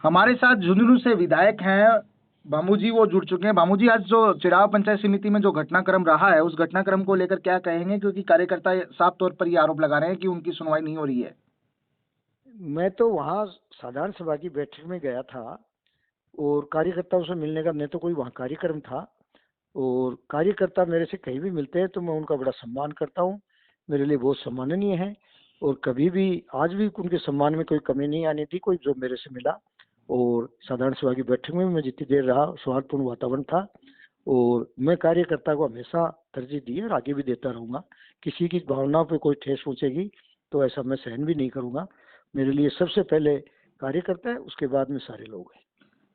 हमारे साथ झुंझुनू से विधायक हैं भामू जी, वो जुड़ चुके हैं। भामू जी, आज जो चिड़ाव पंचायत समिति में जो घटनाक्रम रहा है, उस घटनाक्रम को लेकर क्या कहेंगे? क्योंकि कार्यकर्ता साफ तौर पर ये आरोप लगा रहे हैं कि उनकी सुनवाई नहीं हो रही है। मैं तो वहाँ साधारण सभा की बैठक में गया था और कार्यकर्ताओं से मिलने का न तो कोई वहाँ कार्यक्रम था, और कार्यकर्ता मेरे से कहीं भी मिलते हैं तो मैं उनका बड़ा सम्मान करता हूँ। मेरे लिए बहुत सम्माननीय है और कभी भी आज भी उनके सम्मान में कोई कमी नहीं आनी थी कोई जो मेरे से मिला। और साधारण सभा की बैठक में मैं जितनी देर रहा सौहार्दपूर्ण वातावरण था और मैं कार्यकर्ता को हमेशा तरजीह दी और आगे भी देता रहूंगा। किसी की भावनाओं पे कोई ठेस पहुंचेगी तो ऐसा मैं सहन भी नहीं करूंगा। मेरे लिए सबसे पहले कार्यकर्ता है, उसके बाद में सारे लोग हैं।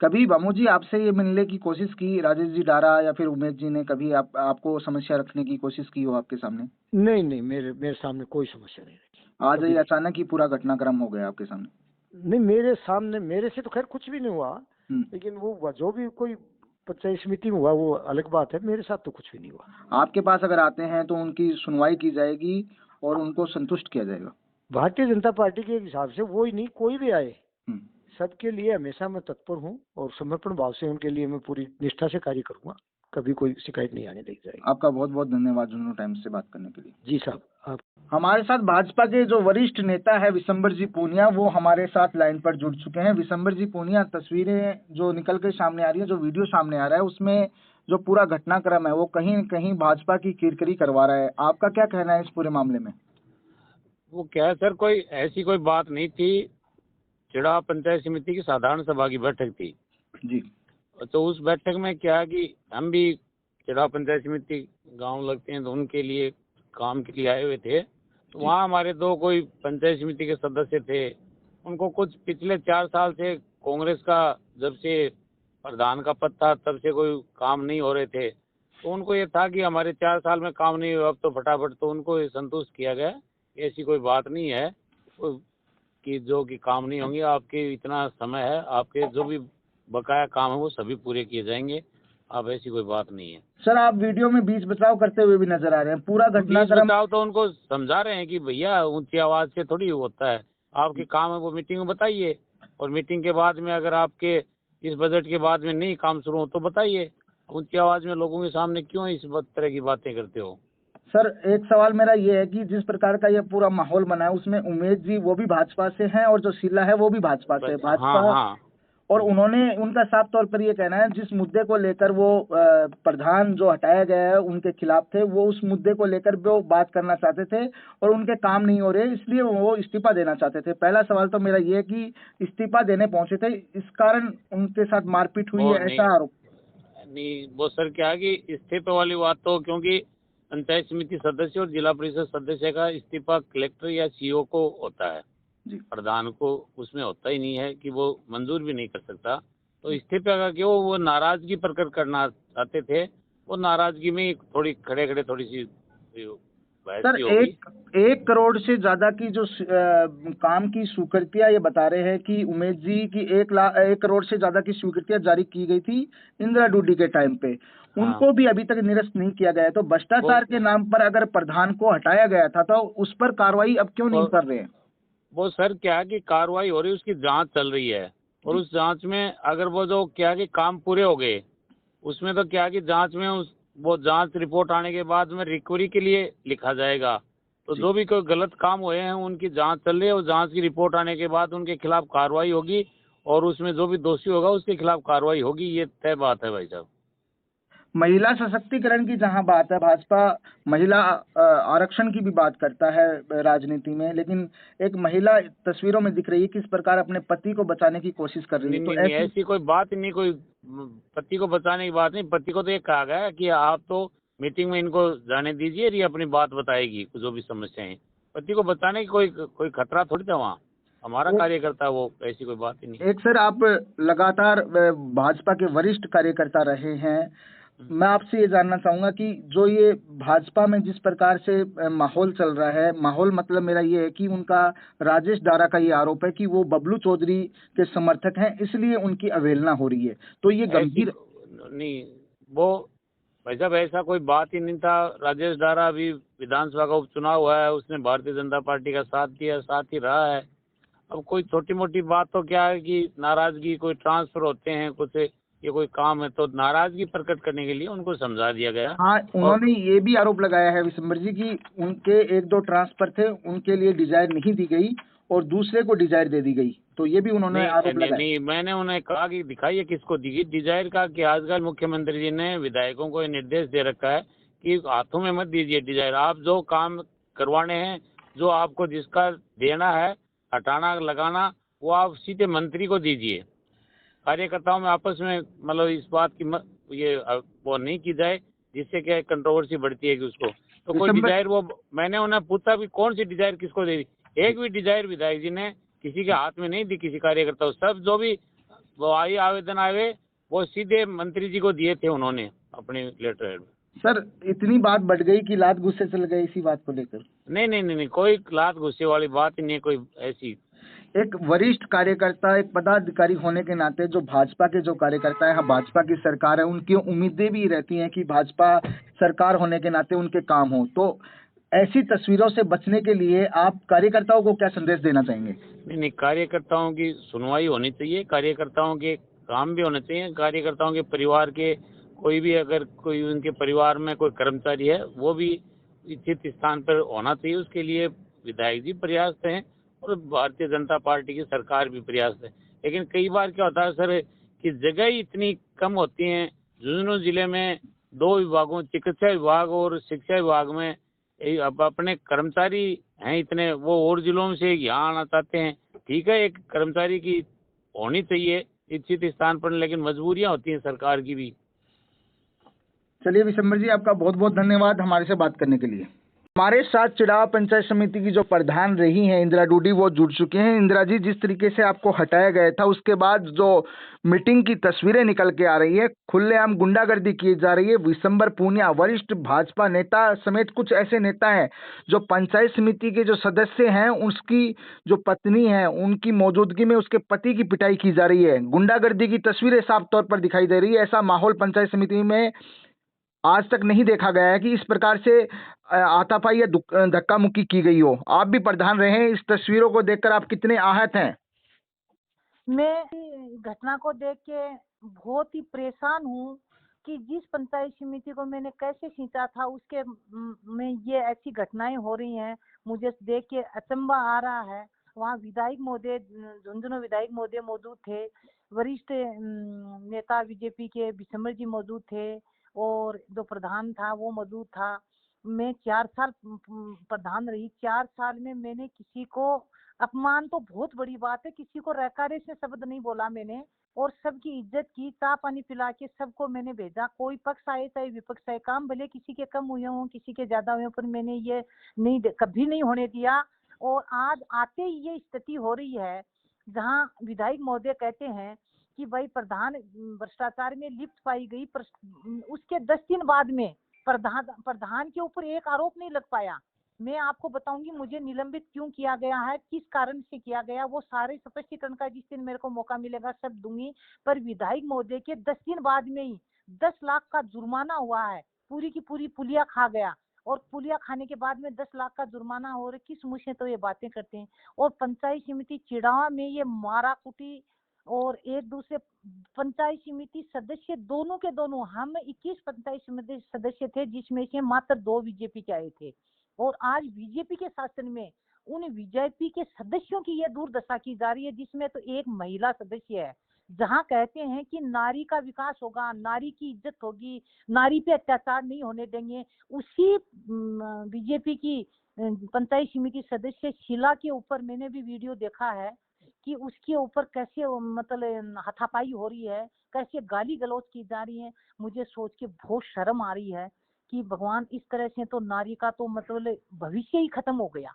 कभी भामू जी आपसे ये मिलने की कोशिश की राजेश जी डारा या फिर उमेश जी ने? कभी आपको समस्या रखने की कोशिश की हो आपके सामने? नहीं नहीं, मेरे सामने कोई समस्या नहीं रखी आज कभी ये भी। अचानक ही पूरा घटनाक्रम हो गया आपके सामने? नहीं, मेरे सामने मेरे से तो खैर कुछ भी नहीं हुआ, हम्म। लेकिन वो जो भी कोई पंचायत समिति में हुआ वो अलग बात है, मेरे साथ तो कुछ भी नहीं हुआ। आपके पास अगर आते हैं तो उनकी सुनवाई की जाएगी और उनको संतुष्ट किया जाएगा? भारतीय जनता पार्टी के हिसाब से वो ही नहीं, कोई भी आए, हम्म। सबके लिए हमेशा मैं तत्पर हूँ और समर्पण भाव से उनके लिए मैं पूरी निष्ठा से कार्य करूंगा। कभी कोई शिकायत नहीं आने दी जाएगी। आपका बहुत बहुत धन्यवाद झुंझुनू टाइम्स से बात करने के लिए। जी साहब, आप हमारे साथ भाजपा के जो वरिष्ठ नेता है विशंबर जी पूनिया, वो हमारे साथ लाइन पर जुड़ चुके हैं। विशंबर जी पूनिया, तस्वीरें जो निकल के सामने आ रही है, जो वीडियो सामने आ रहा है, उसमें जो पूरा घटनाक्रम है वो कहीं न कहीं भाजपा की किरकिरी करवा रहा है। आपका क्या कहना है इस पूरे मामले में? वो क्या है सर, कोई ऐसी कोई बात नहीं थी। चिड़ाव पंचायत समिति की साधारण सभा की बैठक थी जी। तो उस बैठक में क्या है कि हम भी चिड़ाव पंचायत समिति गांव लगते हैं तो उनके लिए काम के लिए आए हुए थे। तो जी। वहाँ हमारे दो कोई पंचायत समिति के सदस्य थे, उनको कुछ पिछले 4 साल से कांग्रेस का जब से प्रधान का पद था तब से कोई काम नहीं हो रहे थे। तो उनको ये था कि हमारे 4 साल में काम नहीं हुआ, अब तो फटाफट, तो उनको ये संतुष्ट किया गया। ऐसी कोई बात नहीं है कि जो कि काम नहीं होंगे, आपके इतना समय है, आपके जो भी बकाया काम है वो सभी पूरे किए जाएंगे। अब ऐसी कोई बात नहीं है सर, आप वीडियो में बीच बचाव करते हुए भी नजर आ रहे हैं। पूरा तो बीच घटनाक्रम बचाव तो उनको समझा रहे हैं कि भैया ऊंची आवाज से थोड़ी होता है, आपके काम है वो मीटिंग में बताइए, और मीटिंग के बाद में अगर आपके इस बजट के बाद में नहीं काम शुरू हो तो बताइए। ऊंची आवाज में लोगों के सामने क्यों इस तरह की बातें करते हो? सर, एक सवाल मेरा ये है कि जिस प्रकार का ये पूरा माहौल बना है, उसमें उमेश जी वो भी भाजपा से हैं और जो शीला है वो भी भाजपा से है। हाँ भाजपा, हाँ, और उन्होंने, उनका साफ तौर पर ये कहना है जिस मुद्दे को लेकर वो प्रधान जो हटाया गया है उनके खिलाफ थे, वो उस मुद्दे को लेकर वो बात करना चाहते थे और उनके काम नहीं हो रहे, इसलिए वो इस्तीफा देना चाहते थे। पहला सवाल तो मेरा ये है कि इस्तीफा देने पहुंचे थे, इस कारण उनके साथ मारपीट हुई वो है, नहीं ऐसा आरोप? नहीं, वो सर क्या है कि इस्तीफे वाली बात तो, क्योंकि पंचायत समिति सदस्य और जिला परिषद सदस्य का इस्तीफा कलेक्टर या सीओ को होता है, जी। प्रधान को उसमें होता ही नहीं है कि वो मंजूर भी नहीं कर सकता। तो इस्तीफे का क्यों, वो नाराजगी प्रकट करना चाहते थे, वो नाराजगी में थोड़ी खड़े खड़े थोड़ी सी बहस सर, सी होगी। 1 करोड़ से ज्यादा की जो काम की स्वीकृतियां, ये बता रहे हैं कि उमेश जी की 1 करोड़ से ज्यादा की स्वीकृतियां जारी की गई थी इंदिरा डूडी के टाइम पे, हाँ, उनको भी अभी तक निरस्त नहीं किया गया है। तो भ्रष्टाचार के नाम पर अगर प्रधान को हटाया गया था तो उस पर कार्रवाई अब क्यों नहीं कर रहे हैं? वो सर क्या है कि कार्रवाई हो रही है, उसकी जांच चल रही है, और उस जांच में अगर वो जो क्या है कि काम पूरे हो गए, उसमें तो क्या है कि जांच में वो जांच रिपोर्ट आने के बाद में रिकवरी के लिए लिखा जाएगा। तो जी। जो भी कोई गलत काम हुए हैं उनकी जांच चल रही है, और जांच की रिपोर्ट आने के बाद उनके खिलाफ कार्रवाई होगी, और उसमें जो भी दोषी होगा उसके खिलाफ कार्रवाई होगी, ये तय बात है भाई साहब। महिला सशक्तिकरण की जहां बात है, भाजपा महिला आरक्षण की भी बात करता है राजनीति में, लेकिन एक महिला तस्वीरों में दिख रही है किस प्रकार अपने पति को बचाने की कोशिश कर रही नहीं है। तो नहीं नहीं, ऐसी ऐसी कोई बात ही नहीं, कोई पति को बचाने की बात नहीं। पति को तो ये कहा गया है कि आप तो मीटिंग में इनको जाने दीजिए, ये अपनी बात बताएगी जो भी समस्याएं। पति को बचाने की कोई खतरा थोड़ी था वहाँ, हमारा एक, कार्यकर्ता वो, ऐसी कोई बात ही नहीं। एक सर, आप लगातार भाजपा के वरिष्ठ कार्यकर्ता रहे हैं। मैं आपसे ये जानना चाहूंगा कि जो ये भाजपा में जिस प्रकार से माहौल चल रहा है, माहौल मतलब मेरा ये है कि उनका राजेश डारा का ये आरोप है कि वो बबलू चौधरी के समर्थक हैं, इसलिए उनकी अवहेलना हो रही है। तो ये ऐसी गंभीर नहीं, वो भाई साहब ऐसा कोई बात ही नहीं था। राजेश दारा अभी विधानसभा का उपचुनाव हुआ है, उसने भारतीय जनता पार्टी का साथ दिया, साथ ही रहा है। अब कोई छोटी मोटी बात तो क्या है कि नाराजगी, कोई ट्रांसफर होते हैं, कुछ ये कोई काम है तो नाराजगी प्रकट करने के लिए उनको समझा दिया गया। हाँ, और उन्होंने ये भी आरोप लगाया है विशंबर जी कि उनके 1-2 ट्रांसफर थे, उनके लिए डिजायर नहीं दी गई और दूसरे को डिजायर दे दी गई, तो ये भी उन्होंने नहीं आरोप नहीं लगाया। नहीं, मैंने उन्हें कहा कि दिखाइए किसको दी गई डिजायर का, कि आजकल मुख्यमंत्री जी ने विधायकों को ये निर्देश दे रखा है कि हाथों में मत दीजिए डिजायर, आप जो काम करवाने हैं, जो आपको जिसका देना है, हटाना लगाना, वो आप सीधे मंत्री को दीजिए। कार्यकर्ताओं में आपस में मतलब इस बात की वो नहीं की जाए जिससे क्या कंट्रोवर्सी बढ़ती है कि उसको तो कोई विशंबर डिजायर, वो मैंने उन्हें पूछा भी कौन सी डिजायर किसको दे दी, एक भी डिजायर विधायक जी ने किसी के हाथ में नहीं दी, किसी कार्यकर्ता को। सब जो भी वो आई आवेदन आए वो सीधे मंत्री जी को दिए थे उन्होंने अपने लेटर हेड में। सर, इतनी बात बढ़ गई कि लात गुस्से चल गए इसी बात को लेकर। नहीं नहीं नहीं नहीं, कोई लात गुस्से वाली बात ही नहीं है, कोई ऐसी। एक वरिष्ठ कार्यकर्ता, एक पदाधिकारी होने के नाते जो भाजपा के जो कार्यकर्ता है, हाँ, भाजपा की सरकार है, उनकी उम्मीदें भी रहती हैं कि भाजपा सरकार होने के नाते उनके काम हो, तो ऐसी तस्वीरों से बचने के लिए आप कार्यकर्ताओं को क्या संदेश देना चाहेंगे? नहीं नहीं, कार्यकर्ताओं की सुनवाई होनी चाहिए, कार्यकर्ताओं के काम भी होने चाहिए, कार्यकर्ताओं के परिवार के कोई भी अगर कोई उनके परिवार में कोई कर्मचारी है वो भी इच्छित स्थान पर होना चाहिए, उसके लिए विधायक जी प्रयास हैं और भारतीय जनता पार्टी की सरकार भी प्रयास है। लेकिन कई बार क्या होता है सर कि जगह ही इतनी कम होती हैं। झुंझुनू जिले में 2 विभागों, चिकित्सा विभाग और शिक्षा विभाग में अब अपने कर्मचारी हैं इतने, वो और जिलों से यहाँ आना चाहते हैं। ठीक है, एक कर्मचारी की होनी चाहिए इच्छित स्थान पर, लेकिन मजबूरियां होती हैं सरकार की भी। चलिए विशंबर जी, आपका बहुत बहुत धन्यवाद हमारे से बात करने के लिए। हमारे साथ चिड़ावा पंचायत समिति की जो प्रधान रही हैं इंदिरा डूडी, वो जुड़ चुके हैं। इंदिरा जी, जिस तरीके से आपको हटाया गया था उसके बाद जो मीटिंग की तस्वीरें निकल के आ रही है, खुलेआम गुंडागर्दी की जा रही है। विशंबर पूनिया वरिष्ठ भाजपा नेता समेत कुछ ऐसे नेता हैं जो पंचायत समिति के जो सदस्य हैं, उसकी जो पत्नी है उनकी मौजूदगी में उसके पति की पिटाई की जा रही है। गुंडागर्दी की तस्वीरें साफ तौर पर दिखाई दे रही है। ऐसा माहौल पंचायत समिति में आज तक नहीं देखा गया है कि इस प्रकार से हाथापाई या धक्का मुक्की की गई हो। आप भी प्रधान रहे हैं, इस तस्वीरों को देखकर आप कितने आहत हैं? मैं घटना को देख के बहुत ही परेशान हूँ कि जिस पंचायत समिति को मैंने कैसे सींचा था उसके में ये ऐसी घटनाएं हो रही हैं। मुझे देख के अचंभा आ रहा है। वहाँ विधायक महोदय, झुंझुनू विधायक महोदय मौजूद थे, वरिष्ठ नेता बीजेपी के विशंबर जी मौजूद थे और जो प्रधान था वो मौजूद था। मैं 4 साल प्रधान रही। 4 साल में मैंने किसी को, अपमान तो बहुत बड़ी बात है, किसी को रैकारे से शब्द नहीं बोला मैंने और सबकी इज्जत की, चाय पानी पिला के सबको मैंने भेजा। कोई पक्ष आए चाहे विपक्ष आए, काम भले किसी के कम हुए हों किसी के ज्यादा हुए, पर मैंने ये नहीं कभी नहीं होने दिया। और आज आते ही ये स्थिति हो रही है जहाँ विधायक महोदय कहते हैं कि भाई प्रधान भ्रष्टाचार में लिप्त पाई गई, पर उसके 10 दिन बाद में प्रधान के ऊपर एक आरोप नहीं लग पाया। मैं आपको बताऊंगी मुझे निलंबित क्यों किया गया है, किस कारण से किया गया, वो सारे स्पष्टीकरण का जिस दिन मेरे को मौका मिलेगा सब दूंगी। पर विधायक महोदय के 10 दिन बाद में ही 10 लाख का जुर्माना हुआ है। पूरी की पूरी पुलिया खा गया और पुलिया खाने के बाद में 10 लाख का जुर्माना हो रहा है। किस मुंह से तो ये बातें करते हैं। और पंचायत समिति चिड़ावा में ये मारा कुटी और एक दूसरे पंचायत समिति सदस्य दोनों के दोनों, हम 21 पंचायत समिति सदस्य थे जिसमें से मात्र 2 बीजेपी के आए थे। और आज बीजेपी के शासन में उन बीजेपी के सदस्यों की यह दुर्दशा की जा रही है, जिसमें तो एक महिला सदस्य है। जहां कहते हैं कि नारी का विकास होगा, नारी की इज्जत होगी, नारी पे अत्याचार नहीं होने देंगे, उसी बीजेपी की पंचायत समिति सदस्य शीला के ऊपर मैंने भी वीडियो देखा है कि उसके ऊपर कैसे मतलब हाथापाई हो रही है, कैसे गाली गलौज की जा रही है। मुझे सोच के बहुत शर्म आ रही है कि भगवान, इस तरह से तो नारी का तो मतलब भविष्य ही खत्म हो गया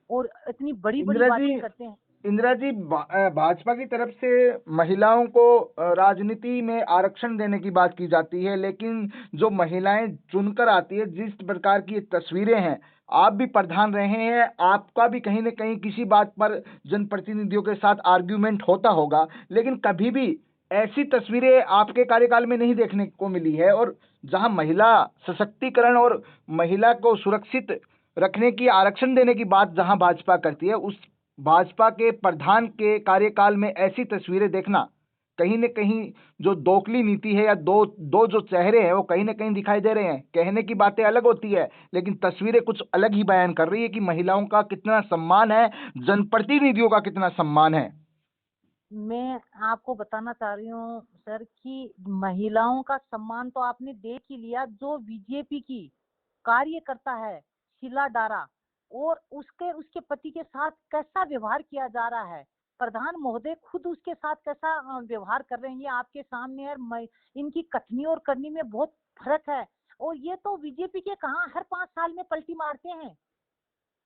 और इतनी बड़ी बड़ी बातें करते हैं। इंदिरा जी, भाजपा की तरफ से महिलाओं को राजनीति में आरक्षण देने की बात की जाती है, लेकिन जो महिलाएं चुनकर आती है, जिस प्रकार की तस्वीरें हैं, आप भी प्रधान रहे हैं, आपका भी कहीं न कहीं किसी बात पर जनप्रतिनिधियों के साथ आर्ग्यूमेंट होता होगा, लेकिन कभी भी ऐसी तस्वीरें आपके कार्यकाल में नहीं देखने को मिली है। और जहां महिला सशक्तिकरण और महिला को सुरक्षित रखने की, आरक्षण देने की बात जहां भाजपा करती है, उस भाजपा के प्रधान के कार्यकाल में ऐसी तस्वीरें देखना कहीं न कहीं जो दोगली नीति है या दो जो चेहरे हैं वो कहीं न कहीं दिखाई दे रहे हैं। कहने की बातें अलग होती है लेकिन तस्वीरें कुछ अलग ही बयान कर रही है कि महिलाओं का कितना सम्मान है, जनप्रतिनिधियों का कितना सम्मान है। मैं आपको बताना चाह रही हूँ सर कि महिलाओं का सम्मान तो आपने देख ही लिया। जो बीजेपी की कार्यकर्ता है शीला डारा, और उसके उसके पति के साथ कैसा व्यवहार किया जा रहा है, प्रधान महोदय खुद उसके साथ कैसा व्यवहार कर रहे हैं, ये आपके सामने है। इनकी कथनी और करनी में बहुत फर्क है। और ये तो बीजेपी के कहाँ हर 5 साल में पलटी मारते हैं।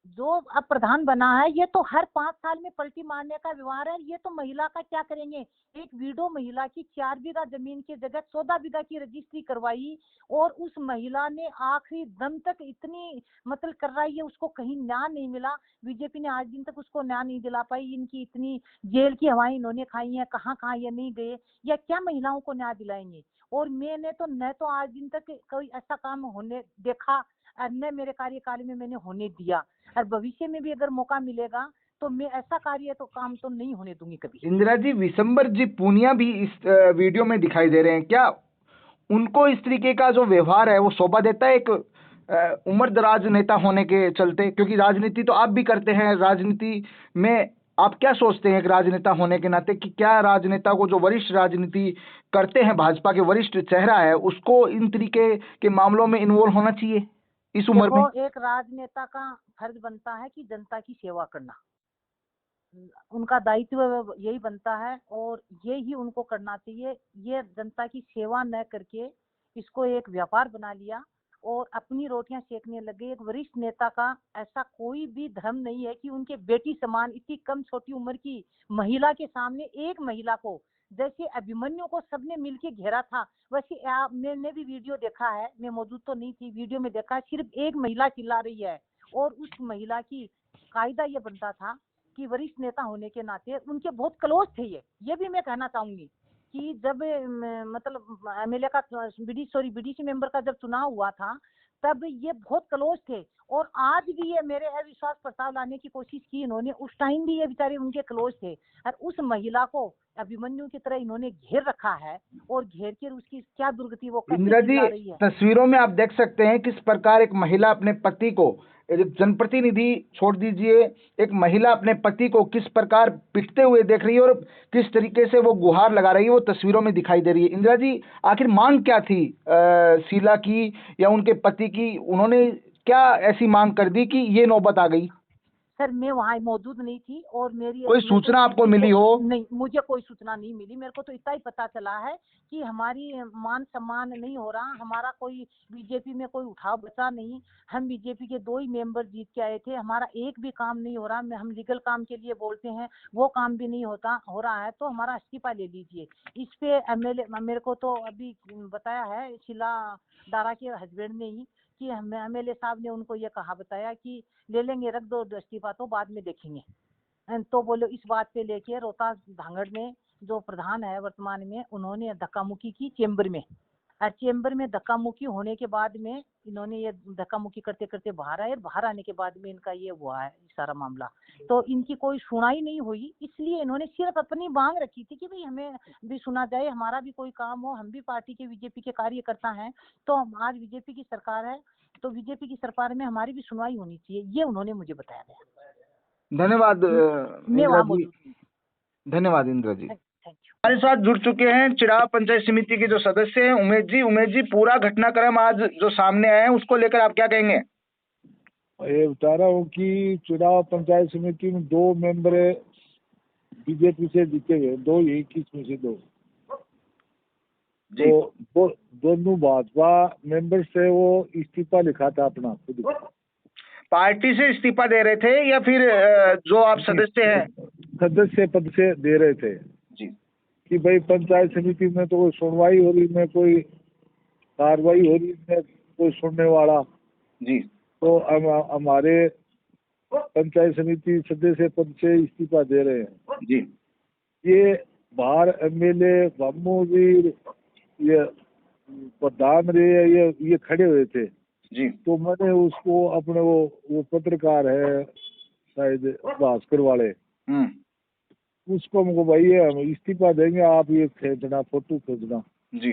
जो अब प्रधान बना है ये तो हर 5 साल में पलटी मारने का व्यवहार है। ये तो महिला का क्या करेंगे। एक विडो महिला की 4 बीघा जमीन की जगह 14 बीघा की रजिस्ट्री करवाई, और उस महिला ने आखिरी दम तक इतनी मतलब कर रही है, उसको कहीं न्याय नहीं मिला। बीजेपी ने आज दिन तक उसको न्याय नहीं दिला पाई। इनकी इतनी जेल की हवाएं इन्होंने खाई हैं, कहाँ कहाँ ये नहीं गए, या क्या महिलाओं को न्याय दिलाएंगे। और मैंने तो न तो आज दिन तक कोई ऐसा काम होने देखा, और न मेरे कार्यकाल में मैंने होने दिया, और भविष्य में भी अगर मौका मिलेगा तो मैं ऐसा कार्य तो काम तो नहीं होने दूंगी कभी। इंदिरा जी, विशंबर जी पूनिया भी इस वीडियो में दिखाई दे रहे हैं। क्या उनको इस तरीके का जो व्यवहार है वो शोभा देता है एक उम्रदराज नेता होने के चलते? क्योंकि राजनीति तो आप भी करते हैं, राजनीति में आप क्या सोचते हैं एक राजनेता होने के नाते कि क्या राजनेता को, जो वरिष्ठ राजनीति करते हैं, भाजपा के वरिष्ठ चेहरा है, उसको इन तरीके के मामलों में इन्वॉल्व होना चाहिए इस उम्र में? देखो, एक राजनेता का फर्ज बनता है कि जनता की सेवा करना, उनका दायित्व यही बनता है, और यही उनको करना चाहिए। ये जनता की सेवा न करके इसको एक व्यापार बना लिया और अपनी रोटियां सेकने लगे। एक वरिष्ठ नेता का ऐसा कोई भी धर्म नहीं है कि उनके बेटी समान इतनी कम छोटी उम्र की महिला के सामने, एक महिला को जैसे अभिमन्यु को सबने मिलके घेरा था, वैसे मैंने भी वीडियो देखा है, मैं मौजूद तो नहीं थी, वीडियो में देखा, सिर्फ एक महिला चिल्ला रही है। और उस महिला की कायदा ये बनता था कि वरिष्ठ नेता होने के नाते उनके बहुत क्लोज थे। ये भी मैं कहना चाहूंगी कि जब मतलब एमएलए का बीडीसी मेंबर का जब चुनाव हुआ था तब ये बहुत क्लोज थे, और आज भी ये मेरे अविश्वास प्रस्ताव लाने की कोशिश की इन्होंने, उस टाइम भी ये बेचारे उनके क्लोज थे। और उस महिला को अभिमन्यु की तरह इन्होंने घेर रखा है, और घेर कर उसकी क्या दुर्गति वो इंदिरा कैसे जी, चिल्ला रही है। तस्वीरों में आप देख सकते हैं किस प्रकार एक महिला अपने पति को, एक जनप्रतिनिधि छोड़ दीजिए, एक महिला अपने पति को किस प्रकार पिटते हुए देख रही है और किस तरीके से वो गुहार लगा रही है, वो तस्वीरों में दिखाई दे रही है। इंदिरा जी, आखिर मांग क्या थी शीला की या उनके पति की? उन्होंने क्या ऐसी मांग कर दी कि ये नौबत आ गई? सर मैं वहाँ मौजूद नहीं थी, और मेरी कोई सूचना आपको मिली हो? नहीं, मुझे कोई सूचना नहीं मिली। मेरे को तो इतना ही पता चला है कि हमारी मान सम्मान नहीं हो रहा, हमारा कोई बीजेपी में कोई उठाव बचा नहीं। हम बीजेपी के 2 ही मेंबर जीत के आए थे, हमारा एक भी काम नहीं हो रहा। हम लीगल काम के लिए बोलते हैं, वो काम भी नहीं हो रहा है, तो हमारा इस्तीफा ले लीजिए। इस पे एमएलए मेरे को तो अभी बताया है शीला डारा के हस्बैंड ने ही कि एमएलए साहब ने उनको ये कहा बताया कि ले लेंगे, रख दो इस्तीफा, तो बाद में देखेंगे। तो बोलो, इस बात पे लेके रोहतास धांगड़ में जो प्रधान है वर्तमान में, उन्होंने धक्का मुक्की की चेंबर में, और चेंबर में धक्का मुक्की होने के बाद में इन्होंने ये धक्का मुक्की करते करते बाहर आए, और बाहर आने के बाद में इनका ये हुआ है सारा मामला। तो इनकी कोई सुनाई नहीं हुई, इसलिए इन्होंने सिर्फ अपनी मांग रखी थी कि भाई हमें भी सुना जाए, हमारा भी कोई काम हो, हम भी पार्टी के बीजेपी के कार्यकर्ता हैं। तो आज बीजेपी की सरकार है, तो बीजेपी की सरकार में हमारी भी सुनवाई होनी चाहिए, ये उन्होंने मुझे बताया गया। धन्यवाद मैं इंदिरा वहाँ जी, मौजूद थी। धन्यवाद इंदिरा जी। Thank you. हमारे साथ जुड़ चुके हैं चिड़ाव पंचायत समिति के जो सदस्य हैं उमेश जी, पूरा घटनाक्रम आज जो सामने आया है उसको लेकर आप क्या कहेंगे? ये बता रहा हूँ कि चुनाव पंचायत समिति में 2 मेंबर बीजेपी से जीते हुए, 2 ही 21 में से 2, तो दोनों भाजपा मेंबर से वो इस्तीफा लिखा था अपना खुद। पार्टी से इस्तीफा दे रहे थे या फिर जो आप सदस्य हैं? सदस्य पद से दे रहे थे जी। कि भाई पंचायत समिति में तो कोई सुनवाई हो रही, में कोई कार्रवाई हो रही, में कोई सुनने वाला। जी। तो हमारे पंचायत समिति सदस्य पद से इस्तीफा दे रहे हैं। जी। ये बाहर एमएलए बामू जी, ये प्रधान रहे, ये खड़े हुए थे। जी। तो मैंने उसको अपने वो पत्रकार है शायद भास्कर वाले, हम्म। उसको हमको भाई ये हम इस्तीफा देंगे, आप ये खींचना, फोटो खींचना। जी।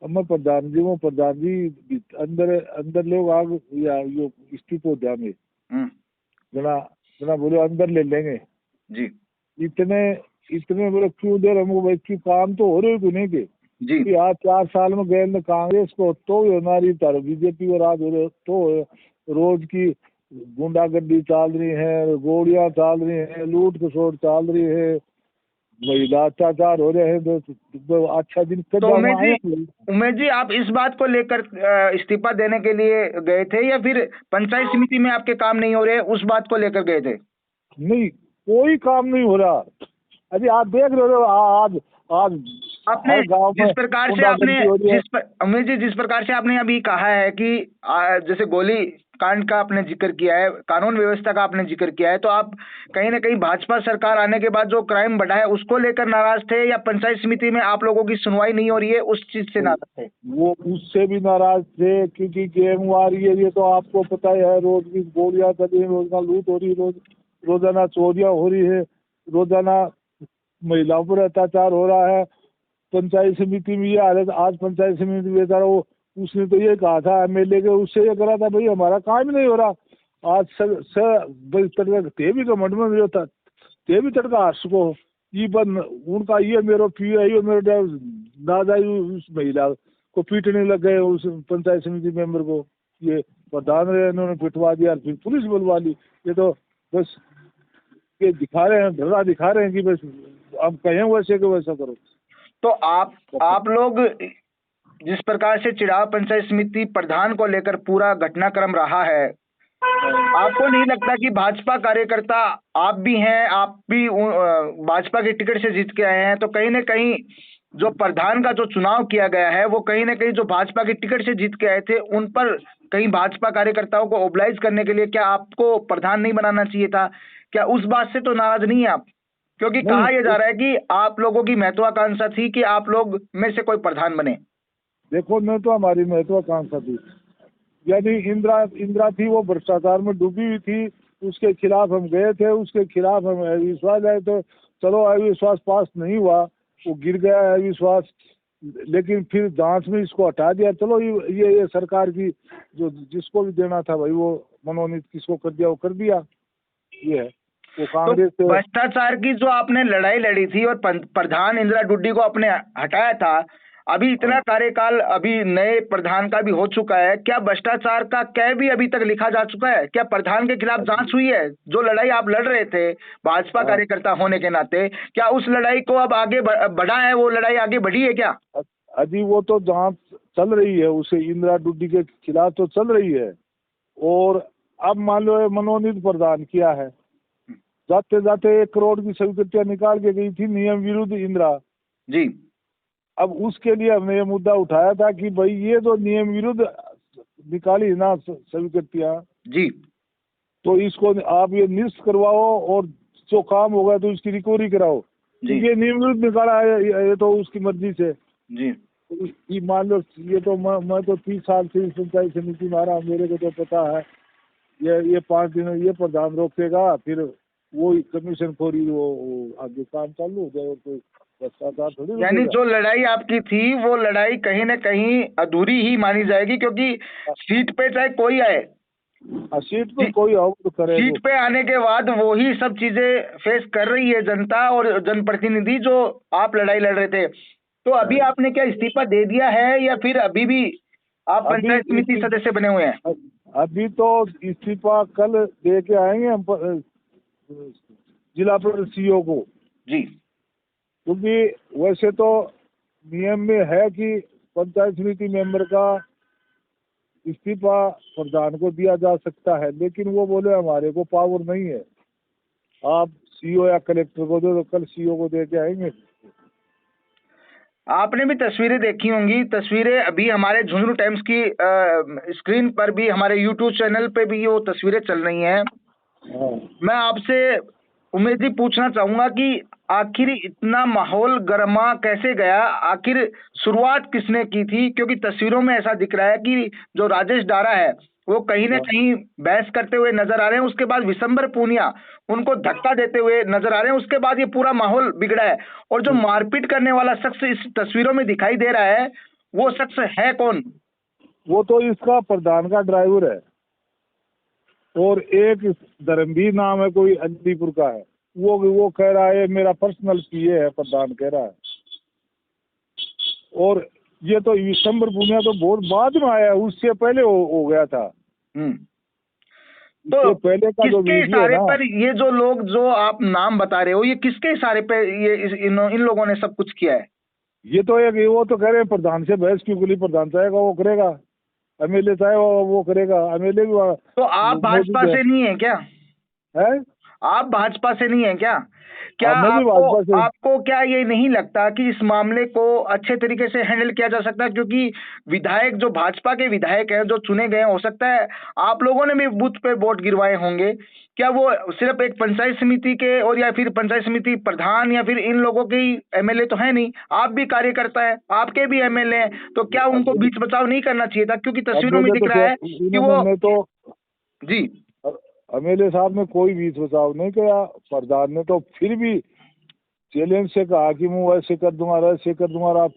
अब मैं प्रधान जी हूँ, प्रधान जी अंदर अंदर लोग आग या यो इस्तीफो देंगे, जना जना बोले अंदर ले लेंगे। जी। इतने बोले क्यों दे रहे हमको भाई, क्यों काम तो हो रहे को नहीं के जी। कि आज 4 साल में गए न कांग्रेस को तो हमारी तरह बीजेपी और आज हो रहे तो रोज की गुंडागर्दी चल रही है, गोलियां चल रही है, लूट खसोट चल रही है, महिला अत्याचार हो रहे हैं। तो अच्छा दिन तो उमेश जी आप इस बात को लेकर इस्तीफा देने के लिए गए थे या फिर पंचायत समिति में आपके काम नहीं हो रहे उस बात को लेकर गए थे? नहीं, कोई काम नहीं हो रहा। अभी आप देख रहे हो आज आज आपने जिस प्रकार से आपने उमेश जी जिस प्रकार से आपने अभी कहा है कि जैसे गोली कांड का आपने जिक्र किया है, कानून व्यवस्था का आपने जिक्र किया है, तो आप कहीं ना कहीं भाजपा सरकार आने के बाद जो क्राइम बढ़ा है उसको लेकर नाराज थे या पंचायत समिति में आप लोगों की सुनवाई नहीं हो रही है उस चीज से नाराज थे? वो उससे भी नाराज थे क्योंकि गेम आ रही है, ये तो आपको पता ही है, रोज की गोलियां चली है, रोजाना लूट हो रही है, रोजाना चोरियां हो रही है, रोजाना महिलाओं पर अत्याचार हो रहा है। पंचायत समिति में ये हालत, आज पंचायत समिति में बेचारा वो उसने तो ये कहा था एमएलए के, उससे ये करा था भाई हमारा काम ही नहीं हो रहा। आज ते भी कमंड में जो था ते भी तड़का हर्ष को ये बन उनका ये मेरो पी है, ये मेरे दादा उस महिला को पीटने लग गए, उस पंचायत समिति मेंबर को ये प्रधान रहे, इन्होंने पिटवा दिया, फिर पुलिस बुलवा ली। ये तो बस ये दिखा रहे हैं, धड़ा दिखा रहे हैं कि बस अब कहें वैसे के वैसा करो। तो आप लोग जिस प्रकार से चिड़ाव पंचायत समिति प्रधान को लेकर पूरा घटनाक्रम रहा है, आपको नहीं लगता कि भाजपा कार्यकर्ता आप भी हैं, आप भी भाजपा के टिकट से जीत के आए हैं, तो कहीं ना कहीं जो प्रधान का जो चुनाव किया गया है वो कहीं ना कहीं जो भाजपा के टिकट से जीत के आए थे उन पर कहीं भाजपा कार्यकर्ताओं को ओबलाइज करने के लिए क्या आपको प्रधान नहीं बनाना चाहिए था? क्या उस बात से तो नाराज नहीं है आप? क्योंकि कहा यह जा रहा है कि आप लोगों की महत्वाकांक्षा थी कि आप लोग में से कोई प्रधान बने। देखो मैं तो हमारी महत्वाकांक्षा थी, यानी इंदिरा थी, वो भ्रष्टाचार में डूबी हुई थी, उसके खिलाफ हम गए थे, उसके खिलाफ हम अविश्वास आए, तो चलो अविश्वास पास नहीं हुआ, वो गिर गया अविश्वास, लेकिन फिर जांच में इसको हटा दिया। चलो ये सरकार की जो जिसको भी देना था भाई वो मनोनीत किसको कर दिया वो कर दिया। ये है वो कांग्रेस तो भ्रष्टाचार की जो आपने लड़ाई लड़ी थी और प्रधान इंदिरा डुड्डी को आपने हटाया था, अभी इतना कार्यकाल अभी नए प्रधान का भी हो चुका है, क्या भ्रष्टाचार का क्या भी अभी तक लिखा जा चुका है? क्या प्रधान के खिलाफ जांच हुई है? जो लड़ाई आप लड़ रहे थे भाजपा कार्यकर्ता होने के नाते, क्या उस लड़ाई को अब आगे बढ़ा है? वो लड़ाई आगे बढ़ी है क्या? अभी वो तो जांच चल रही है, उसे इंदिरा डुड्डी के खिलाफ तो चल रही है, और अब मान लो मनोनीत प्रदान किया है, जाते जाते 1 करोड़ की स्वीकृतियां निकाल के गई थी नियम विरुद्ध इंदिरा जी। अब उसके लिए हमने ये मुद्दा उठाया था कि भाई ये जो नियम विरुद्ध निकाली ना स्वीकृतियां जी, तो इसको आप ये निष्ठ करवाओ और जो काम होगा तो इसकी रिकवरी कराओ। ये नियम विरुद्ध निकाला है, ये तो उसकी मर्जी से जी। ये मान लो, ये तो मैं तो 30 साल से पंचायत समिति में आ रहा हूँ, मेरे को तो पता है। ये 5 दिन ये प्रधान रोकेगा, फिर वो कमीशन खोरी वो आगे काम चालू हो जाए, तो भ्रष्टाचार थोड़ी। यानी जो लड़ाई आपकी थी वो लड़ाई कहीं ना कहीं अधूरी ही मानी जाएगी, क्योंकि सीट पे चाहे कोई आए, सीट पे कोई और तो करे, सीट पे आने के बाद वो ही सब चीजें फेस कर रही है जनता और जनप्रतिनिधि जो आप लड़ाई लड़ रहे थे। तो अभी आपने क्या इस्तीफा दे दिया है या फिर अभी भी आप पंचायत समिति सदस्य बने हुए हैं? अभी तो इस्तीफा कल दे के आएंगे हम जिला परिषद सीईओ को जी, क्योंकि वैसे तो नियम में है कि पंचायत समिति मेंबर का इस्तीफा प्रधान को दिया जा सकता है, लेकिन वो बोले हमारे को पावर नहीं है, आप सीईओ या कलेक्टर को दो, तो कल सीईओ को दे के आएंगे। आपने भी तस्वीरें देखी होंगी, तस्वीरें अभी हमारे झुंझुनू टाइम्स की स्क्रीन पर भी, हमारे यूट्यूब चैनल पे भी वो तस्वीरें चल रही हैं। मैं आपसे उमेश जी पूछना चाहूंगा कि आखिर इतना माहौल गर्मा कैसे गया? आखिर शुरुआत किसने की थी? क्योंकि तस्वीरों में ऐसा दिख रहा है कि जो राजेश डारा है वो कहीं ना कहीं बहस करते हुए नजर आ रहे हैं। उसके बाद विशंबर पूनिया उनको धक्का देते हुए नजर आ रहे हैं। उसके बाद ये पूरा माहौल बिगड़ा है। और जो मारपीट करने वाला शख्स इस तस्वीरों में दिखाई दे रहा है, वो शख्स है कौन? वो तो इसका प्रधान का ड्राइवर है, और एक धर्मवीर नाम है, कोई अलीपुर का है। वो कह रहा है मेरा पर्सनल पीए है, प्रधान कह रहा है। और ये तो विशंबर पूनिया तो बहुत बाद में आया है, उससे पहले हो गया था। तो पहले का जो किसके वीडियो है इशारे ना, पर ये जो लोग जो आप नाम बता रहे हो, ये किसके इशारे पे ये इन लोगों ने सब कुछ किया है? ये तो एक वो तो कह रहे हैं प्रधान से बहस क्यों खुली, प्रधान चाहेगा वो करेगा, एमएलए चाहे वो करेगा, एमएलए भी तो आप भाजपा से नहीं है क्या? है। आप भाजपा से नहीं है क्या? क्या मैं भी भाजपा से। आपको क्या ये नहीं लगता कि इस मामले को अच्छे तरीके से हैंडल किया जा सकता है? क्योंकि विधायक जो भाजपा के विधायक हैं, जो चुने गए, हो सकता है आप लोगों ने भी बूथ पे वोट गिरवाए होंगे। क्या वो सिर्फ एक पंचायत समिति के और या फिर पंचायत समिति प्रधान या फिर इन लोगों के ही एमएलए तो है नहीं, आप भी कार्यकर्ता है, आपके भी एमएलए हैं, तो क्या उनको बीच बचाव नहीं करना चाहिए था? क्योंकि तस्वीरों में दिख रहा है कि वो तो जी एमएलए साहब ने कोई बीच बचाव नहीं किया। प्रधान ने तो फिर भी चैलेंज से कहा कि मैं ऐसे कर दूंगा, ऐसे कर दूंगा।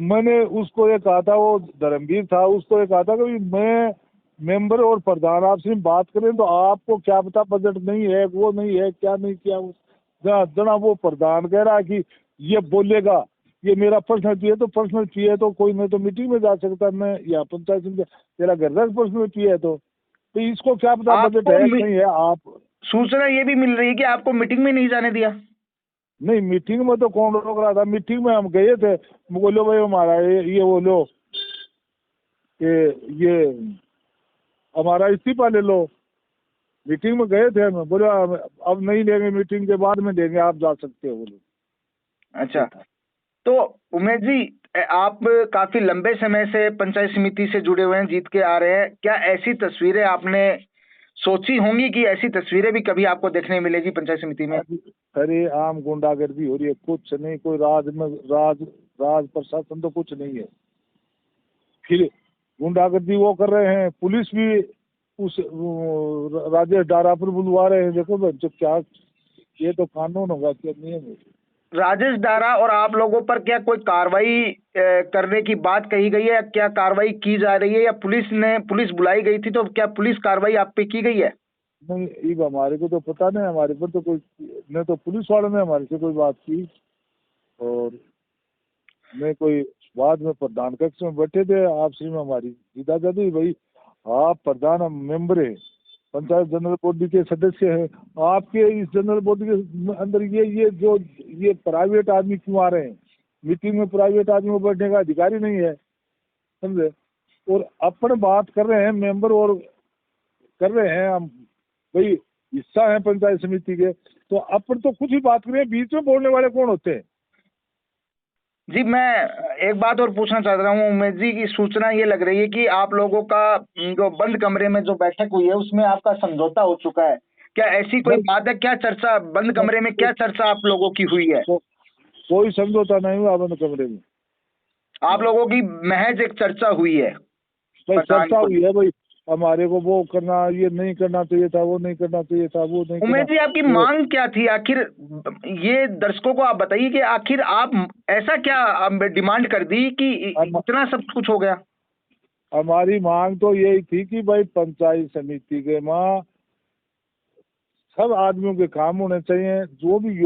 मैंने उसको ये कहा था, वो धर्मवीर था, उसको ये कहा था कि मैं मेंबर और प्रधान आपसे बात करें तो आपको क्या पता बजट नहीं है, वो नहीं है, क्या नहीं किया। जना वो प्रधान कह रहा है कि ये बोलेगा ये मेरा पर्सनल चाहिए, तो पर्सनल चाहिए तो कोई नहीं तो मीटिंग में जा सकता मैं, या पंचायत में तेरा घर तक पर्सनल चाहिए तो इसको क्या पता बजट है नहीं है। आप सूचना ये भी मिल रही है कि आपको मीटिंग में नहीं जाने दिया? नहीं, मीटिंग में तो कौन रोक रहा था? मीटिंग में हम गए थे, बोलो भाई हमारा ये बोलो ये हमारा इस्तीफा ले लो। मीटिंग में गए थे हम, बोले अब नहीं लेंगे, मीटिंग के बाद में देंगे, आप जा सकते हो बोले। अच्छा, तो उमेश जी, आप काफी लंबे समय से पंचायत समिति से जुड़े हुए हैं, जीत के आ रहे हैं। क्या ऐसी तस्वीरें आपने सोची होंगी कि ऐसी तस्वीरें भी कभी आपको देखने मिलेगी पंचायत समिति में? अरे आम गुंडागर्दी हो रही है, कुछ नहीं, कोई राज प्रशासन तो कुछ नहीं है। फिर गुंडागर्दी वो कर रहे हैं, पुलिस भी उस राजेश डारा पर बुलवा रहे हैं। देखो जो क्या, ये तो कानून होगा क्या नियम है? राजेश डारा और आप लोगों पर क्या कोई कार्रवाई करने की बात कही गई है? क्या कार्रवाई की जा रही है, या पुलिस बुलाई गई थी, तो क्या पुलिस कार्रवाई आप पे की गई है? नहीं, ये हमारे को तो पता नहीं, हमारे पर तो कोई न तो पुलिस वालों ने हमारे से कोई बात की, और मैं कोई बाद में प्रधान कक्ष में बैठे थे आपसी में हमारी सीधा जाती, भाई आप प्रधान मेंबर है, पंचायत जनरल बॉडी के सदस्य हैं, आपके इस जनरल बॉडी के अंदर ये प्राइवेट आदमी क्यों आ रहे हैं? मीटिंग में प्राइवेट आदमी को बैठने का अधिकारी नहीं है, समझे? और अपन बात कर रहे हैं मेंबर, और कर रहे हैं हम भाई हिस्सा है पंचायत समिति के, तो अपन तो कुछ ही बात कर रहे हैं, बीच में बोलने वाले कौन होते हैं? जी, मैं एक बात और पूछना चाह रहा हूँ उमेश जी, की सूचना ये लग रही है कि आप लोगों का जो बंद कमरे में जो बैठक हुई है उसमें आपका समझौता हो चुका है। क्या ऐसी कोई बात है? क्या चर्चा बंद कमरे में, क्या चर्चा आप लोगों की हुई है? कोई समझौता नहीं हुआ बंद कमरे में। आप लोगों की महज एक चर्चा हुई है? भाई चर्चा हुई है, भाई हमारे को वो करना, ये नहीं करना चाहिए था, वो नहीं करना चाहिए था, वो नहीं। उमेश जी, आपकी मांग क्या थी आखिर? ये दर्शकों को आप बताइए कि आखिर आप ऐसा क्या डिमांड कर दी कि इतना सब कुछ हो गया? हमारी मांग तो यही थी कि भाई पंचायत समिति के माँ सब आदमियों के काम होने चाहिए। जो भी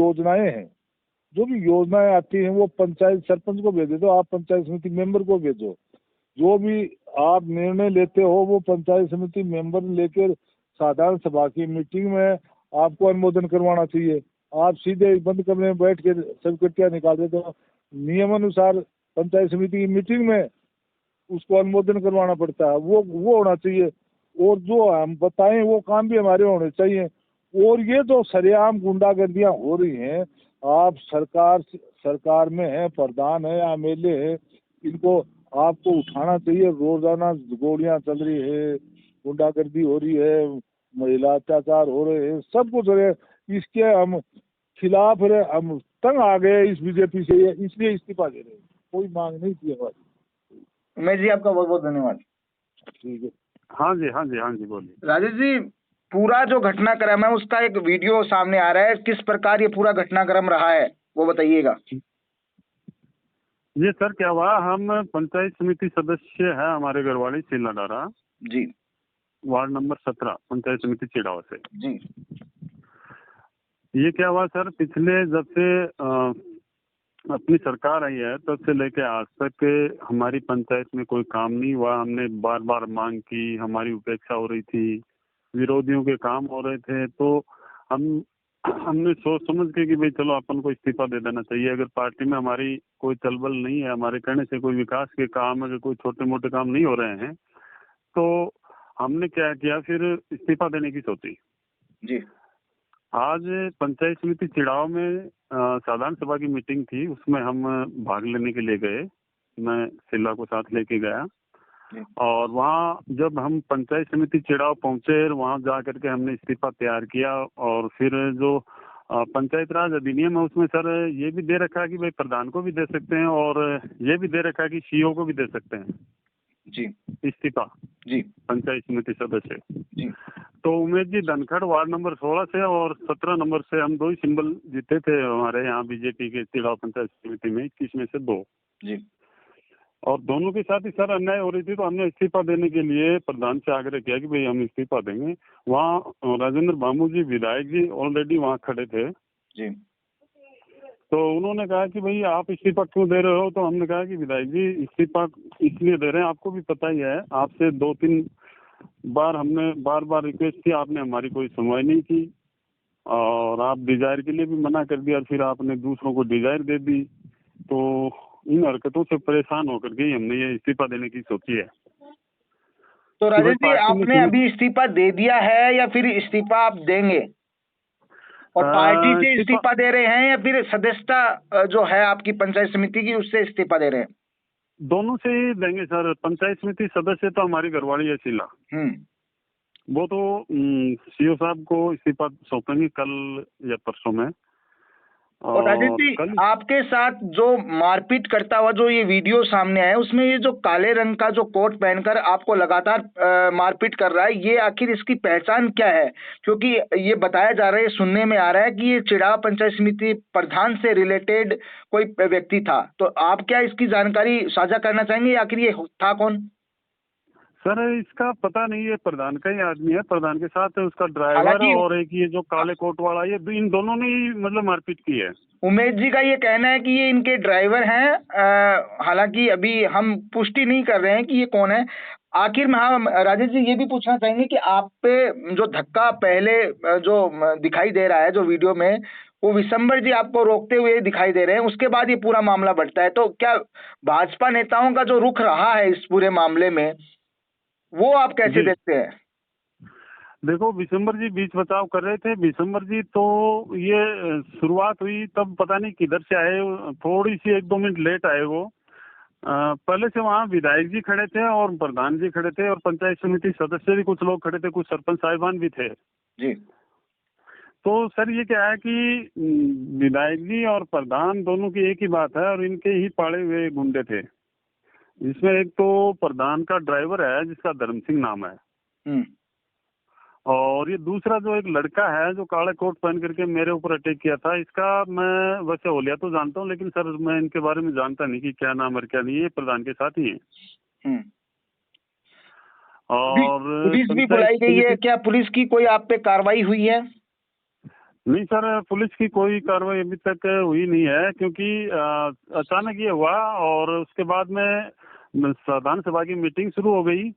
योजनाएं आती हैं वो पंचायत सरपंच को भेजे दो, आप पंचायत समिति मेंबर को भेजो। जो भी आप निर्णय लेते हो वो पंचायत समिति मेंबर लेकर साधारण सभा की मीटिंग में आपको अनुमोदन करवाना चाहिए। आप सीधे बंद कमरे में बैठ के स्वीकृतियां निकाल देते हो। नियमानुसार पंचायत समिति की मीटिंग में उसको अनुमोदन करवाना पड़ता है, वो होना चाहिए। और जो हम बताएं वो काम भी हमारे होने चाहिए। और ये जो सरेआम गुंडागर्दियां हो रही हैं, आप सरकार में है, प्रधान है, एमएलए है, इनको आपको उठाना चाहिए। रोजाना गोलियां चल रही है, गुंडागर्दी हो रही है, महिला अत्याचार हो रहे हैं, सब कुछ हो रहे हैं। इसके हम खिलाफ रहे, हम तंग आ गए इस बीजेपी से, इसलिए इस्तीफा दे रहे हैं। कोई मांग नहीं थी हमारी। उमेश जी, आपका बहुत बहुत धन्यवाद। ठीक है। हाँ जी, हाँ जी, हाँ जी, बोलिए। राजेश जी, पूरा जो घटनाक्रम है उसका एक वीडियो सामने आ रहा है, किस प्रकार ये पूरा घटनाक्रम रहा है वो बताइएगा। ये सर क्या हुआ, हम पंचायत समिति सदस्य है हमारे घरवाली शीला डारा, जी वार्ड नंबर 17, पंचायत समिति चिड़ावा से। जी ये क्या हुआ सर, पिछले जब से अपनी सरकार आई है तब से लेके आज तक हमारी पंचायत में कोई काम नहीं हुआ। हमने बार बार मांग की, हमारी उपेक्षा हो रही थी, विरोधियों के काम हो रहे थे, तो हमने सोच समझ के कि भाई चलो अपन को इस्तीफा दे देना चाहिए। अगर पार्टी में हमारी कोई चलबल नहीं है, हमारे कहने से कोई विकास के काम, अगर कोई छोटे मोटे काम नहीं हो रहे हैं, तो हमने क्या किया, फिर इस्तीफा देने की सोची। जी आज पंचायत समिति चिड़ाव में साधारण सभा की मीटिंग थी, उसमें हम भाग लेने के लिए गए। मैं शीला को साथ लेके गया और वहाँ जब हम पंचायत समिति चिड़ाव पहुंचे, वहाँ जा करके हमने इस्तीफा तैयार किया। और फिर जो पंचायत राज अधिनियम है उसमें सर ये भी दे रखा है कि भाई प्रधान को भी दे सकते हैं और ये भी दे रखा है कि सीईओ को भी दे सकते हैं जी इस्तीफा, जी पंचायत समिति सदस्य। जी तो उमेश जी धनखड़ वार्ड नंबर 16 से और 17 नंबर से हम 2 ही सिंबल जीते थे हमारे यहाँ बीजेपी के चिड़ाव पंचायत समिति में, 21 में से 2। जी और दोनों के साथ ही सर अन्याय हो रही थी, तो हमने इस्तीफा देने के लिए प्रधान से आग्रह किया कि भाई हम इस्तीफा देंगे। वहाँ राजेंद्र बाबू जी विधायक जी ऑलरेडी वहाँ खड़े थे। जी तो उन्होंने कहा कि भाई आप इस्तीफा क्यों दे रहे हो, तो हमने कहा कि विधायक जी इस्तीफा इसलिए दे रहे हैं, आपको भी पता ही है, आपसे 2-3 बार हमने बार बार रिक्वेस्ट की, आपने हमारी कोई सुनवाई नहीं की और आप डिजायर के लिए भी मना कर दिया, फिर आपने दूसरों को डिजायर दे दी। तो इन हरकतों से परेशान होकर के हमने ये इस्तीफा देने की सोची है। तो राजेश जी, आपने अभी इस्तीफा दे दिया है या फिर इस्तीफा आप देंगे? और पार्टी से इस्तीफा दे रहे हैं या फिर सदस्यता जो है आपकी पंचायत समिति की उससे इस्तीफा दे रहे हैं? दोनों से ही देंगे सर। पंचायत समिति सदस्य तो हमारी घरवाली है शीला, वो तो सीईओ साहब को इस्तीफा सौंपेंगे कल या परसों में। और राजेश जी, आपके साथ जो मारपीट करता हुआ जो ये वीडियो सामने आया, उसमें ये जो काले रंग का जो कोट पहनकर आपको लगातार मारपीट कर रहा है, ये आखिर इसकी पहचान क्या है? क्योंकि ये बताया जा रहा है, सुनने में आ रहा है कि ये चिड़ाव पंचायत समिति प्रधान से रिलेटेड कोई व्यक्ति था। तो आप क्या इसकी जानकारी साझा करना चाहेंगे, आखिर ये था कौन? सर इसका पता नहीं, ये प्रधान का ही आदमी है, प्रधान के साथ उसका ड्राइवर और एक ये जो काले कोट वाला, ये इन दोनों ने ही मतलब मारपीट की है। उमेश जी का ये कहना है कि ये इनके ड्राइवर हैं, हालांकि अभी हम पुष्टि नहीं कर रहे हैं कि ये कौन है। आखिर में हम राजेश जी ये भी पूछना चाहेंगे कि आप पे जो धक्का पहले जो दिखाई दे रहा है जो वीडियो में, वो विशंबर जी आपको रोकते हुए दिखाई दे रहे हैं, उसके बाद ये पूरा मामला बढ़ता है। तो क्या भाजपा नेताओं का जो रुख रहा है इस पूरे मामले में, वो आप कैसे देखते हैं? देखो विशंबर जी बीच बचाव कर रहे थे। विशंबर जी तो ये शुरुआत हुई तब पता नहीं किधर से आए, थोड़ी सी 1-2 मिनट लेट आए वो। पहले से वहाँ विधायक जी खड़े थे और प्रधान जी खड़े थे और पंचायत समिति सदस्य भी कुछ लोग खड़े थे, कुछ सरपंच साहिबान भी थे जी। तो सर ये क्या है कि विधायक जी और प्रधान दोनों की एक ही बात है और इनके ही पाड़े हुए गुंडे थे। इसमें एक तो प्रधान का ड्राइवर है जिसका धर्म सिंह नाम है, और ये दूसरा जो एक लड़का है जो काले कोट पहन करके मेरे ऊपर अटैक किया था, इसका मैं वैसे होलिया तो जानता हूँ, लेकिन सर मैं इनके बारे में जानता नहीं कि क्या नाम और क्या नहीं। ये प्रधान के साथ ही है। और पुलिस भी बुलाई गई है क्या? पुलिस की कोई आप पे कार्रवाई हुई है? नहीं सर, पुलिस की कोई कार्रवाई अभी तक हुई नहीं है, क्योंकि अचानक ये हुआ और उसके बाद में साधारण सभा की मीटिंग शुरू हो गई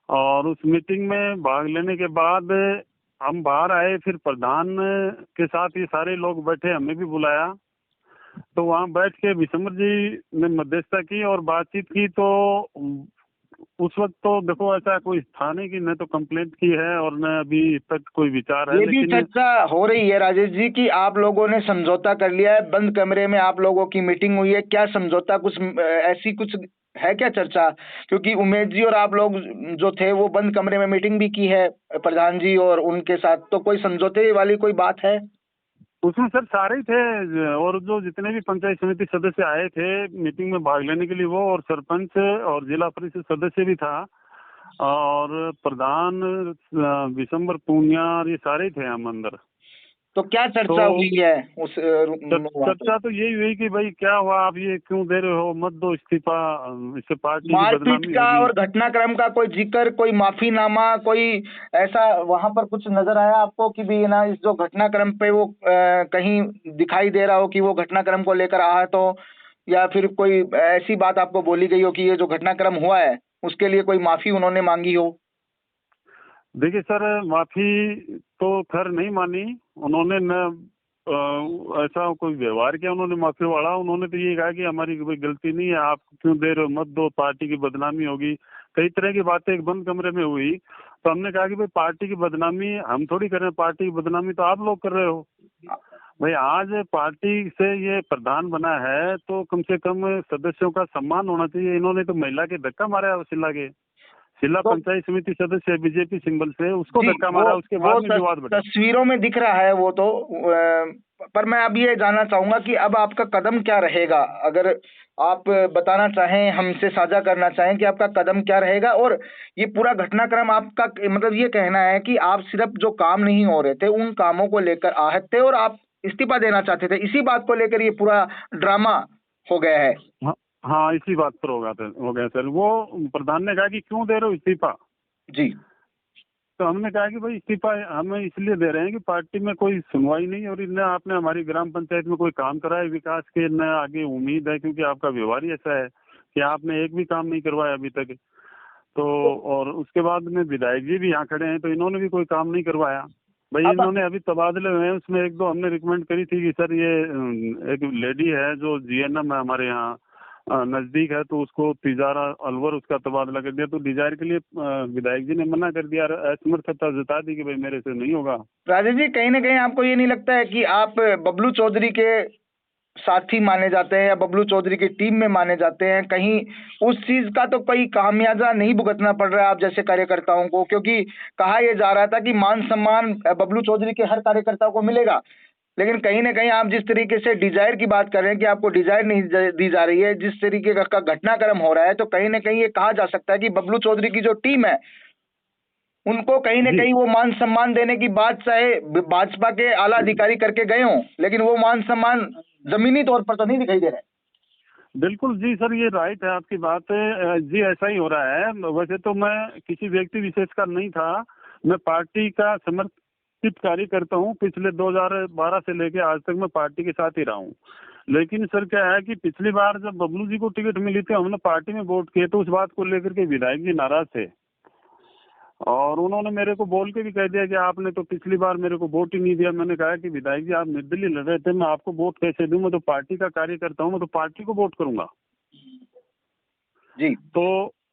और उस मीटिंग में भाग लेने के बाद हम बाहर आए, फिर प्रधान के साथ ये सारे लोग बैठे, हमें भी बुलाया। तो वहाँ बैठ के विशंबर जी ने मध्यस्थता की और बातचीत की। तो उस वक्त तो देखो ऐसा कोई था नहीं कि न तो कंप्लेंट की है और न अभी तक कोई विचार है। ये भी चर्चा हो रही है राजेश जी कि आप लोगों ने समझौता कर लिया है, बंद कमरे में आप लोगों की मीटिंग हुई है। क्या समझौता, कुछ ऐसी कुछ है क्या चर्चा? क्योंकि उमेश जी और आप लोग जो थे वो बंद कमरे में मीटिंग भी की है प्रधान जी और उनके साथ, तो कोई समझौते वाली कोई बात है? उसमें सर सारे ही थे और जो जितने भी पंचायत समिति सदस्य आए थे मीटिंग में भाग लेने के लिए, वो और सरपंच और जिला परिषद सदस्य भी था। और प्रधान विशंबर पूनिया और ये सारे थे हम अंदर। तो क्या चर्चा तो हुई है उस वहाँ पे? चर्चा तो यही हुई कि भाई क्या हुआ, आप ये क्यों दे रहे हो, मत दो इस्तीफा, इससे पार्टी की मारपीट बदनामी का होगी। और घटनाक्रम का कोई जिक्र, कोई माफीनामा, कोई ऐसा वहां पर कुछ नजर आया आपको कि भी ना इस जो घटनाक्रम पे वो कहीं दिखाई दे रहा हो कि वो घटनाक्रम को लेकर आहत हो, या फिर कोई ऐसी बात आपको बोली गई हो कि ये जो घटनाक्रम हुआ है उसके लिए कोई माफी उन्होंने मांगी हो? देखिए सर, माफी तो खैर नहीं मानी उन्होंने, न ऐसा कोई व्यवहार किया उन्होंने माफी वाला। उन्होंने तो ये कहा कि हमारी कोई गलती नहीं है, आप क्यों दे रहे हो, मत दो, पार्टी की बदनामी होगी। कई तरह की बातें एक बंद कमरे में हुई। तो हमने कहा कि भाई पार्टी की बदनामी हम थोड़ी कर रहे हैं, पार्टी की बदनामी तो आप लोग कर रहे हो। भाई आज पार्टी से ये प्रधान बना है तो कम से कम सदस्यों का सम्मान होना चाहिए। इन्होंने तो महिला के धक्का मारा है शिला के, शिला तो पंचायत समिति सदस्य बीजेपी सिंबल से, उसको जी, धक्का मारा, उसके बाद में विवाद बढ़ा। तस्वीरों में दिख रहा है वो तो पर मैं अब ये जानना चाहूंगा कि अब आपका कदम क्या रहेगा, अगर आप बताना चाहें, हमसे साझा करना चाहें कि आपका कदम क्या रहेगा। और ये पूरा घटनाक्रम आपका मतलब ये कहना है कि आप सिर्फ जो काम नहीं हो रहे थे उन कामों को लेकर आहत थे और आप इस्तीफा देना चाहते थे, इसी बात को लेकर ये पूरा ड्रामा हो गया है? हाँ, इसी बात पर हो गया सर। वो प्रधान ने कहा कि क्यों दे रहे हो इस्तीफा जी। तो हमने कहा कि भाई इस्तीफा हम इसलिए दे रहे हैं कि पार्टी में कोई सुनवाई नहीं और न आपने हमारी ग्राम पंचायत में कोई काम कराया विकास के, न आगे उम्मीद है, क्योंकि आपका व्यवहार ही ऐसा है कि आपने एक भी काम नहीं करवाया अभी तक। तो और उसके बाद में विधायक जी भी यहाँ खड़े हैं, तो इन्होंने भी कोई काम नहीं करवाया। भाई इन्होंने अभी तबादले हुए हैं, उसमें एक दो हमने रिकमेंड करी थी कि सर ये एक लेडी है जो जीएनएम है हमारे यहाँ नजदीक है, तो उसको तिजारा अलवर उसका तबादला कर दिया। तो डिजायर के लिए विधायक जी ने मना कर दिया, असमर्थता जता दी कि भाई मेरे से नहीं होगा। राजेश जी, कहीं ना कहीं आपको ये नहीं लगता है कि आप बबलू चौधरी के साथी माने जाते हैं या बबलू चौधरी की टीम में माने जाते हैं, कहीं उस चीज का तो कोई खामियाजा नहीं भुगतना पड़ रहा है आप जैसे कार्यकर्ताओं को? क्योंकि कहा यह जा रहा था कि मान सम्मान बबलू चौधरी के हर कार्यकर्ता को मिलेगा, लेकिन कहीं ना कहीं आप जिस तरीके से डिजायर की बात कर रहे हैं कि आपको डिजायर नहीं दी जा रही है, जिस तरीके का घटनाक्रम हो रहा है, तो कहीं ना कहीं ये कहा जा सकता है कि बबलू चौधरी की जो टीम है उनको कहीं ना कहीं वो मान सम्मान देने की बात चाहे भाजपा के आला अधिकारी करके गए हों, लेकिन वो मान सम्मान जमीनी तौर पर तो नहीं दिखाई दे रहा है। बिल्कुल जी सर, ये राइट है आपकी बात है जी, ऐसा ही हो रहा है। वैसे तो मैं किसी व्यक्ति विशेष का नहीं था, मैं पार्टी का समर्पित कार्यकर्ता हूँ। पिछले 2012 से लेके आज तक मैं पार्टी के साथ ही रहा हूँ। लेकिन सर क्या है कि पिछली बार जब बबलू जी को टिकट मिली थी, हमने पार्टी में वोट किए, तो उस बात को लेकर के विधायक जी नाराज थे और उन्होंने मेरे को बोल के भी कह दिया कि आपने तो पिछली बार मेरे को वोट ही नहीं दिया। मैंने कहा कि विधायक जी आप निर्दलीय लड़ रहे थे, मैं आपको वोट कैसे दूं, मैं तो पार्टी का कार्यकर्ता हूं, मैं तो पार्टी को वोट करूंगा जी। तो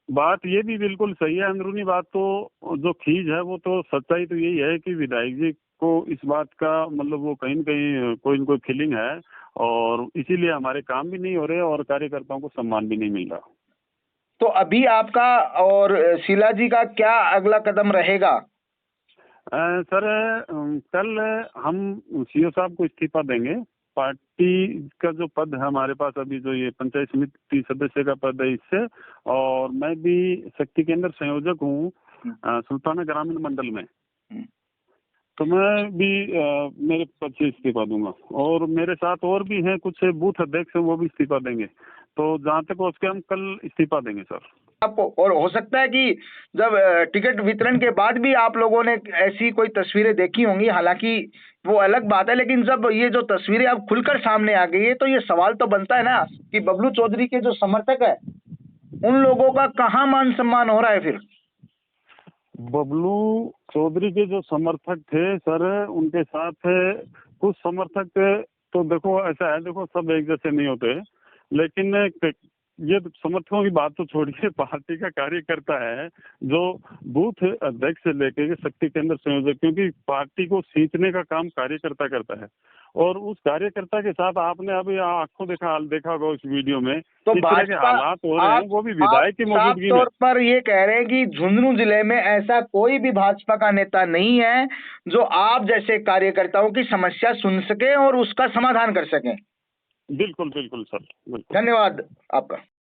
बात ये भी बिल्कुल सही है, अंदरूनी बात तो जो खींच है वो तो सच्चाई तो यही है कि विधायक जी को इस बात का मतलब वो कहीं न कहीं कोई न कोई फीलिंग है और इसीलिए हमारे काम भी नहीं हो रहे और कार्यकर्ताओं को सम्मान भी नहीं मिल रहा। तो अभी आपका और शीला जी का क्या अगला कदम रहेगा? सर कल हम सीओ साहब को इस्तीफा देंगे। पार्टी का जो पद है हमारे पास अभी, जो ये पंचायत समिति सदस्य का पद है इससे, और मैं भी शक्ति केंद्र संयोजक हूँ सुल्ताना ग्रामीण मंडल में, तो मैं भी मेरे पद से इस्तीफा दूंगा और मेरे साथ और भी हैं कुछ बूथ अध्यक्ष हैं, वो भी इस्तीफा देंगे। तो जहाँ तक हो सके हम कल इस्तीफा देंगे सर आपको। और हो सकता है कि जब टिकट वितरण के बाद भी आप लोगों ने ऐसी कोई तस्वीरें देखी होंगी, हालांकि वो अलग बात है, लेकिन जब ये जो तस्वीरें अब खुलकर सामने आ गई है तो ये सवाल तो बनता है ना कि बबलू चौधरी के जो समर्थक है उन लोगों का कहाँ मान सम्मान हो रहा है फिर? बबलू चौधरी के जो समर्थक थे सर, उनके साथ कुछ समर्थक, तो देखो ऐसा है, देखो सब एक जैसे नहीं होते, लेकिन ये समर्थकों की बात तो छोड़िए, पार्टी का कार्यकर्ता है जो बूथ अध्यक्ष से लेकर शक्ति केंद्र संयोजक, क्योंकि पार्टी को सींचने का काम कार्यकर्ता करता है और उस कार्यकर्ता के साथ आपने अभी आंखों देखा होगा उस वीडियो में तो इस तरह के हालात हो रहे हैं, वो भी विधायक की मौजूदगी में। तौर पर ये कह रहे हैं कि झुंझुनू जिले में ऐसा कोई भी भाजपा का नेता नहीं है जो आप जैसे कार्यकर्ताओं की समस्या सुन सके और उसका समाधान कर सके। बिल्कुल बिल्कुल सर, बिल्कुल। धन्यवाद आपका।